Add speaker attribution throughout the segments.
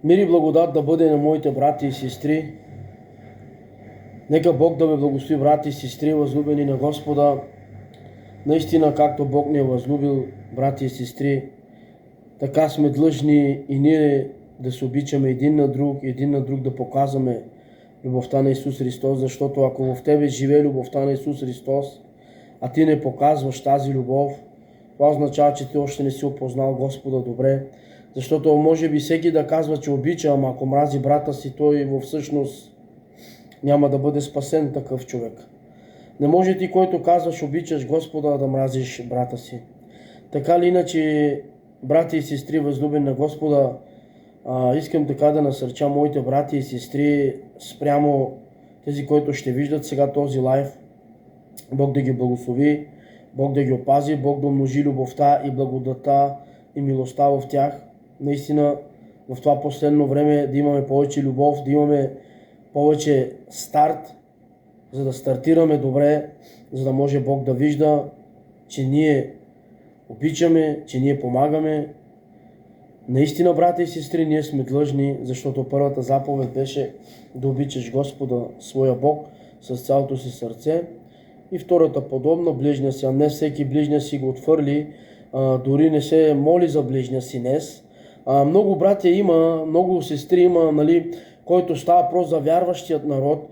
Speaker 1: Мир и благодат да бъде на моите брати и сестри. Нека Бог да ме благослови, брати и сестри, възлюбени на Господа. Наистина, както Бог ни е възлюбил, брати и сестри, така сме длъжни и ние да се обичаме един на друг да показваме любовта на Исус Христос, защото ако в тебе живее любовта на Исус Христос, а ти не показваш тази любов, това означава, че ти още не си опознал Господа добре, защото може би всеки да казва, че обича, ама ако мрази брата си, той всъщност няма да бъде спасен такъв човек. Не може ти, който казваш обичаш Господа, да мразиш брата си. Така ли иначе, брати и сестри, възлюбени на Господа, искам така да насърча моите брати и сестри спрямо тези, които ще виждат сега този лайв. Бог да ги благослови, Бог да ги опази, Бог да умножи любовта и благодата и милостта в тях. Наистина в това последно време да имаме повече любов, да имаме повече старт, за да стартираме добре, за да може Бог да вижда, че ние обичаме, че ние помагаме. Наистина, брата и сестри, ние сме длъжни, защото първата заповед беше да обичаш Господа, своя Бог, с цялото си сърце. И втората подобна, ближния си, а не всеки ближния си го отвърли, дори не се моли за ближния си днес. Много братя има, много сестри има, който става просто за вярващият народ.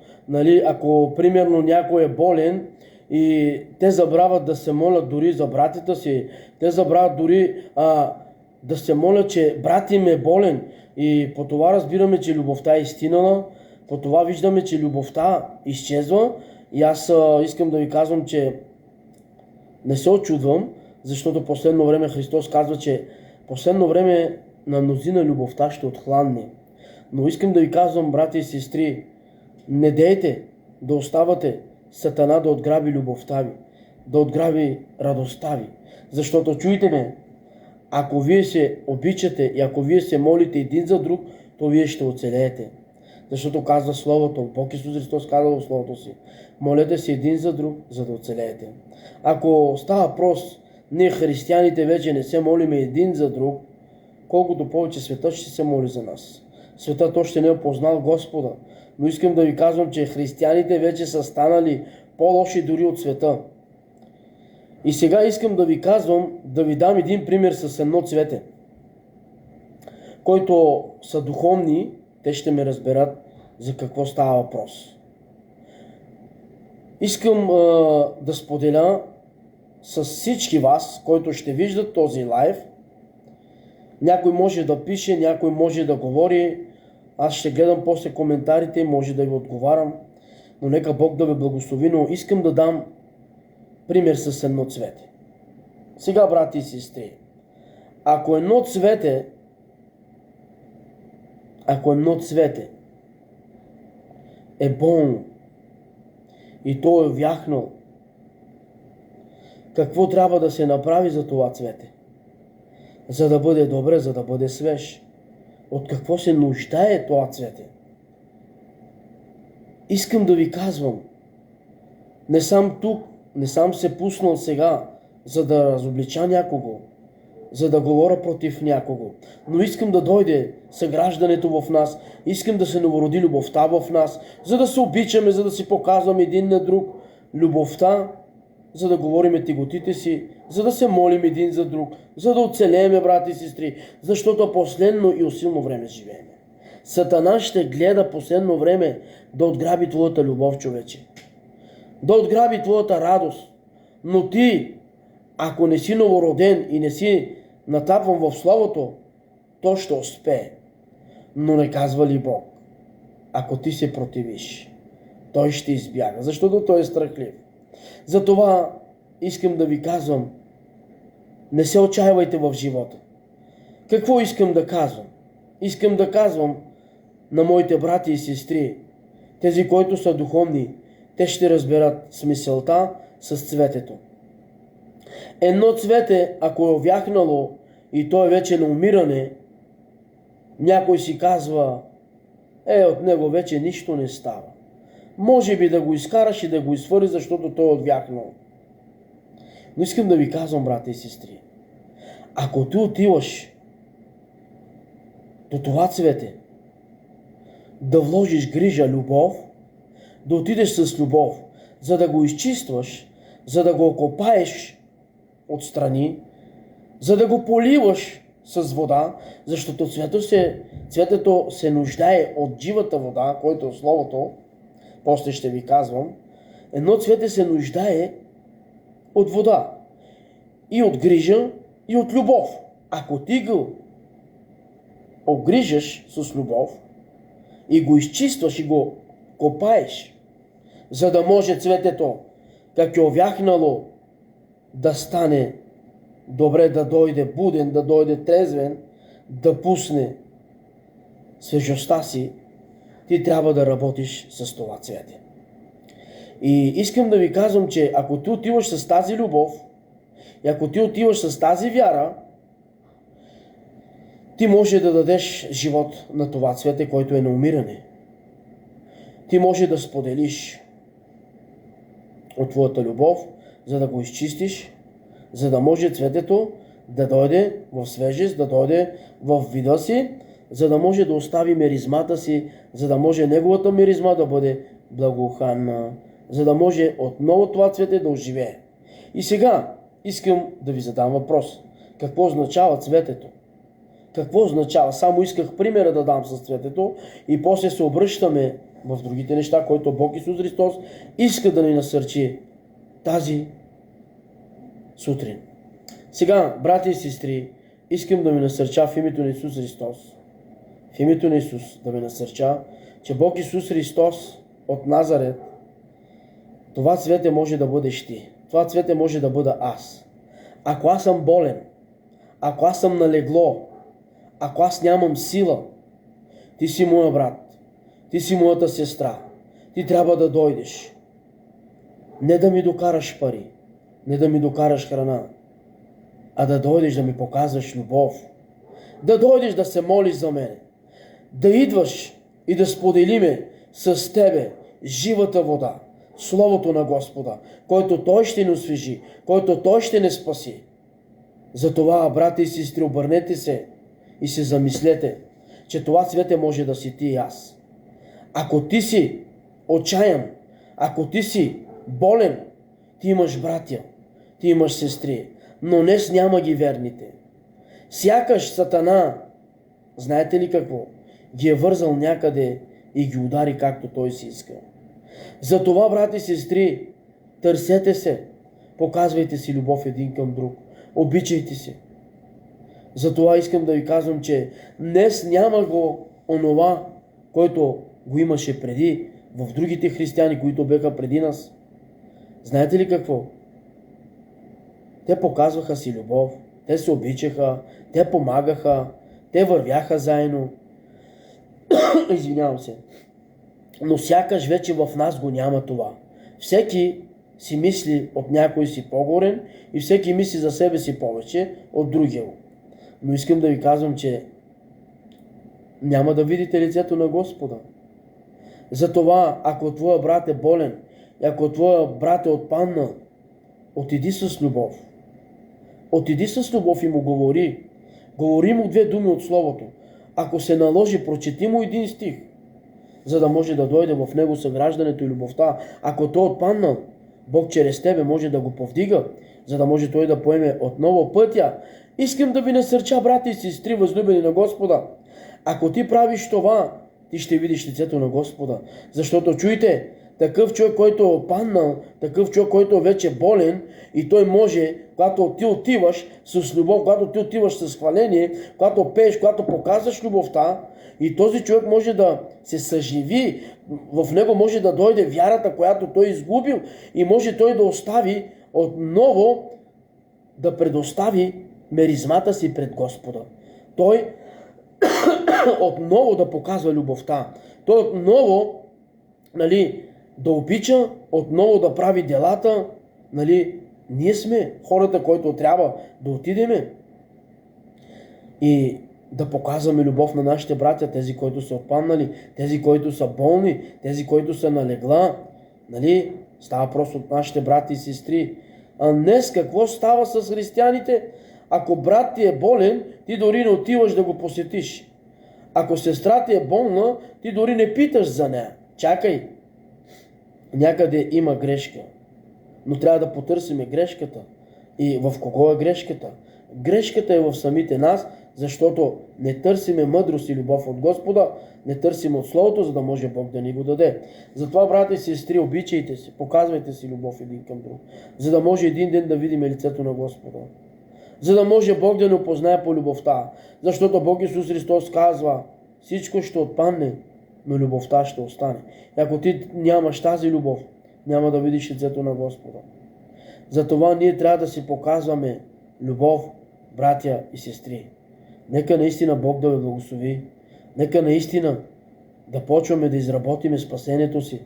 Speaker 1: Ако примерно някой е болен и те забравят да се молят дори за братята си, те забравят дори да се молят, че брат им е болен. И по това разбираме, че любовта е изтинала, по това виждаме, че любовта изчезва. И аз искам да ви казвам, че не се очудвам, защото последно време Христос казва, че последно време на мнозина любовта ще отхланне. Но искам да ви казвам, брати и сестри, не дейте да оставате Сатана да отграби любовта ви, да отграби радостта ви. Защото чуйте ме, ако вие се обичате и ако вие се молите един за друг, то вие ще оцелеете. Защото казва Словото, Бог Исус Христос казва в Словото си, молете се един за друг, за да оцелеете. Ако става прост, ние християните вече не се молиме един за друг, колкото повече света ще се моли за нас. Светът още не е познал Господа, но искам да ви казвам, че християните вече са станали по-лоши дори от света. И сега искам да ви казвам, да ви дам един пример с едно цвете, които са духовни, те ще ме разберат за какво става въпрос. Искам да споделя с всички вас, които ще виждат този лайв. Някой може да пише, някой може да говори. Аз ще гледам после коментарите и може да ви отговарям. Но нека Бог да ви благослови, но искам да дам пример с едно цвете. Сега, брати и сестри, ако едно цвете е болно и то е вяхнало, какво трябва да се направи за това цвете? За да бъде добре, за да бъде свеж. От какво се нуждае това цвете? Искам да ви казвам, не съм тук, не съм се пуснал сега, за да разоблича някого, за да говоря против някого. Но искам да дойде съграждането в нас, искам да се новороди любовта в нас, за да се обичаме, за да си показваме един на друг любовта, за да говорим теготите си, за да се молим един за друг, за да оцелееме, брати и сестри, защото последно и усилно време живеем. Сатана ще гледа последно време да отграби твоята любов, човече. Да отграби твоята радост. Но ти, ако не си новороден и не си натапван в Словото, то ще успее. Но не казва ли Бог? Ако ти се противиш, той ще избяга, защото той е страхлив. Затова искам да ви казвам, не се отчаивайте в живота. Какво искам да казвам? Искам да казвам на моите брати и сестри, тези, които са духовни, те ще разберат смисълта с цветето. Едно цвете, ако е овяхнало и то е вече на умиране, някой си казва, от него вече нищо не става. Може би да го изкараш и да го изхвърлиш, защото той е отвяхнал. Но искам да ви казвам, брати и сестри, ако ти отиваш до това цвете да вложиш грижа, любов, да отидеш с любов, за да го изчистваш, за да го окопаеш отстрани, за да го поливаш с вода, защото цветето се нуждае от живата вода, който е Словото, после ще ви казвам. Едно цвете се нуждае от вода и от грижа и от любов. Ако ти го обгрижаш с любов и го изчистваш и го копаеш, за да може цветето, как е овяхнало, да стане добре, да дойде буден, да дойде трезвен, да пусне свежостта си, ти трябва да работиш с това цвете. И искам да ви казвам, че ако ти отиваш с тази любов и ако ти отиваш с тази вяра, ти може да дадеш живот на това цвете, който е на умиране. Ти може да споделиш от твоята любов, за да го изчистиш, за да може цветето да дойде в свежест, да дойде в вида си, за да може да остави миризмата си, за да може неговата миризма да бъде благоуханна, за да може отново това цвете да оживее. И сега искам да ви задам въпрос. Какво означава цветето? Какво означава? Само исках примера да дам с цветето и после се обръщаме в другите неща, които Бог Исус Христос иска да ни насърчи тази сутрин. Сега, брати и сестри, искам да ми насърча в името на Исус Христос, в името на Исус да ми насърча, че Бог Исус Христос от Назарет, това цвете може да бъдеш ти. Това цвете може да бъда аз. Ако аз съм болен, ако аз съм налегло, ако аз нямам сила, ти си моя брат, ти си моята сестра, ти трябва да дойдеш. Не да ми докараш пари, не да ми докараш храна, а да дойдеш да ми показваш любов. Да дойдеш да се молиш за мене. Да идваш и да споделиме с тебе живата вода, Словото на Господа, който Той ще ни освежи, който Той ще ни спаси. Затова, брати и сестри, обърнете се и се замислете, че това цвете може да си ти и аз. Ако ти си отчаян, ако ти си болен, ти имаш братя, ти имаш сестри, но днес няма ги верните. Сякаш Сатана, знаете ли какво, ги е вързал някъде и ги удари както той си иска. Затова, брати и сестри, търсете се, показвайте си любов един към друг, обичайте се. Затова искам да ви казвам, че днес няма го онова, който го имаше преди в другите християни, които бяха преди нас. Знаете ли какво? Те показваха си любов, те се обичаха, те помагаха, те вървяха заедно. Извинявам се. Но сякаш вече в нас го няма това. Всеки си мисли от някой си по-горен и всеки мисли за себе си повече от другия. Но искам да ви казвам, че няма да видите лицето на Господа. Затова, ако твоя брат е болен, и ако твоя брат е отпаднал, отиди с любов. Отиди с любов и му говори. Говори му 2 думи от Словото. Ако се наложи, прочети му 1 стих, за да може да дойде в него съграждането и любовта. Ако той е отпаднал, Бог чрез тебе може да го повдига, за да може той да поеме отново пътя. Искам да ви насърча, брати и сестри, възлюбени на Господа. Ако ти правиш това, ти ще видиш лицето на Господа. Защото чуйте, такъв човек, който е опаднал, такъв човек, който е вече болен и той може, когато ти отиваш с любов, когато ти отиваш с хваление, когато пееш, когато показваш любовта, и този човек може да се съживи, в него може да дойде вярата, която той е изгубил и може той да остави отново да предостави меризмата си пред Господа. Той отново да показва любовта. Той отново, да обича, отново да прави делата. Ние сме хората, които трябва да отидеме и да показваме любов на нашите братя, тези, които са отпаднали, тези, които са болни, тези, които са налегла. Става просто от нашите брати и сестри. А днес какво става с християните? Ако брат ти е болен, ти дори не отиваш да го посетиш. Ако сестра ти е болна, ти дори не питаш за нея. Чакай, някъде има грешка. Но трябва да потърсиме грешката. И в кого е грешката? Грешката е в самите нас, защото не търсиме мъдрост и любов от Господа, не търсим от Словото, за да може Бог да ни го даде. Затова, брати и сестри, обичайте се, показвайте си любов един към друг, за да може един ден да видим лицето на Господа. За да може Бог да ни опознае по любовта. Защото Бог Исус Христос казва, всичко ще отпадне, но любовта ще остане. И ако ти нямаш тази любов, няма да видиш лицето на Господа. Затова ние трябва да си показваме любов, братя и сестри. Нека наистина Бог да ви благослови. Нека наистина да почваме да изработиме спасението си,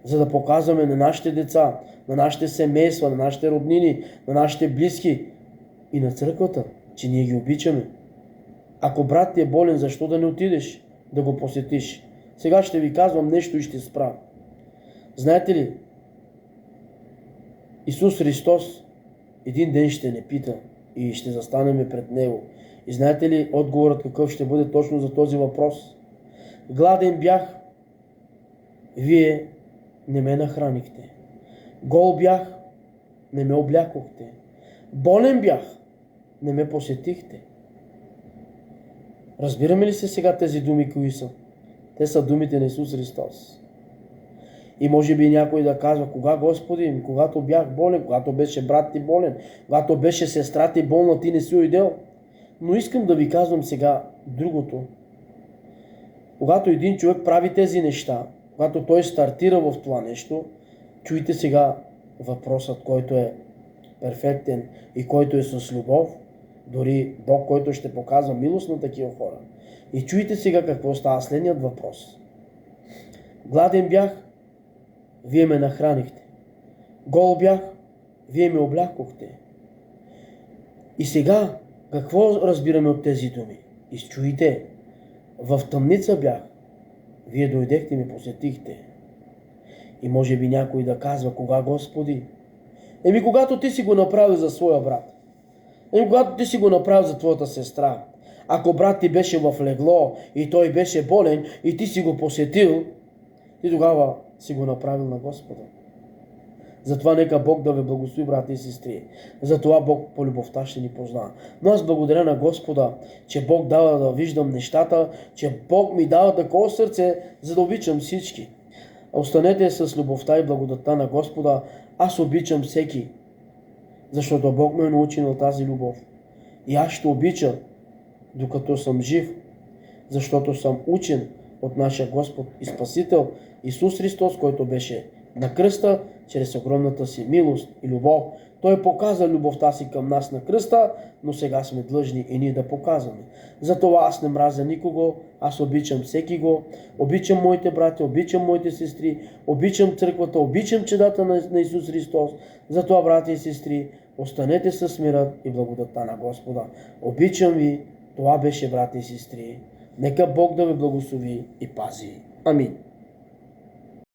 Speaker 1: за да показваме на нашите деца, на нашите семейства, на нашите роднини, на нашите близки и на църквата, че ние ги обичаме. Ако брат ти е болен, защо да не отидеш да го посетиш? Сега ще ви казвам нещо и ще спра. Знаете ли, Исус Христос един ден ще не пита и ще застанем пред Него. И знаете ли отговорът какъв ще бъде точно за този въпрос? Гладен бях, вие не ме нахранихте. Гол бях, не ме облякохте. Болен бях, не ме посетихте. Разбираме ли се сега тези думи, кои са? Те са думите на Исус Христос. И може би някой да казва, кога Господи, когато бях болен, когато беше брат ти болен, когато беше сестра ти болна, ти не си уйдел. Но искам да ви казвам сега другото. Когато един човек прави тези неща, когато той стартира в това нещо, чуйте сега въпросът, който е перфектен и който е с любов, дори Бог, който ще показва милост на такива хора. И чуйте сега какво става следният въпрос. Гладен бях, вие ме нахранихте. Гол бях, вие ме облякохте. И сега, какво разбираме от тези думи? Изчуйте, в тъмница бях, вие дойдехте и ме посетихте. И може би някой да казва, кога Господи? Когато ти си го направил за своя брат. Когато ти си го направил за твоята сестра. Ако брат ти беше в легло и той беше болен и ти си го посетил, ти тогава си го направил на Господа. Затова нека Бог да ви благослови, брати и сестри. Затова Бог по любовта ще ни познава. Но аз благодаря на Господа, че Бог дава да виждам нещата, че Бог ми дава такова сърце, за да обичам всички. Останете с любовта и благодатта на Господа. Аз обичам всеки, защото Бог ме е научил на тази любов. И аз ще обича, докато съм жив, защото съм учен от нашия Господ и Спасител Исус Христос, който беше на кръста, чрез огромната си милост и любов. Той показа любовта си към нас на кръста, но сега сме длъжни и ние да показваме. Затова аз не мразя никого, аз обичам всеки го, обичам моите брати, обичам моите сестри, обичам църквата, обичам чедата на Исус Христос. Затова, брати и сестри, останете с мирът и благодатта на Господа. Обичам ви, това беше, брати и сестри. Нека Бог да ви благослови и пази. Амин.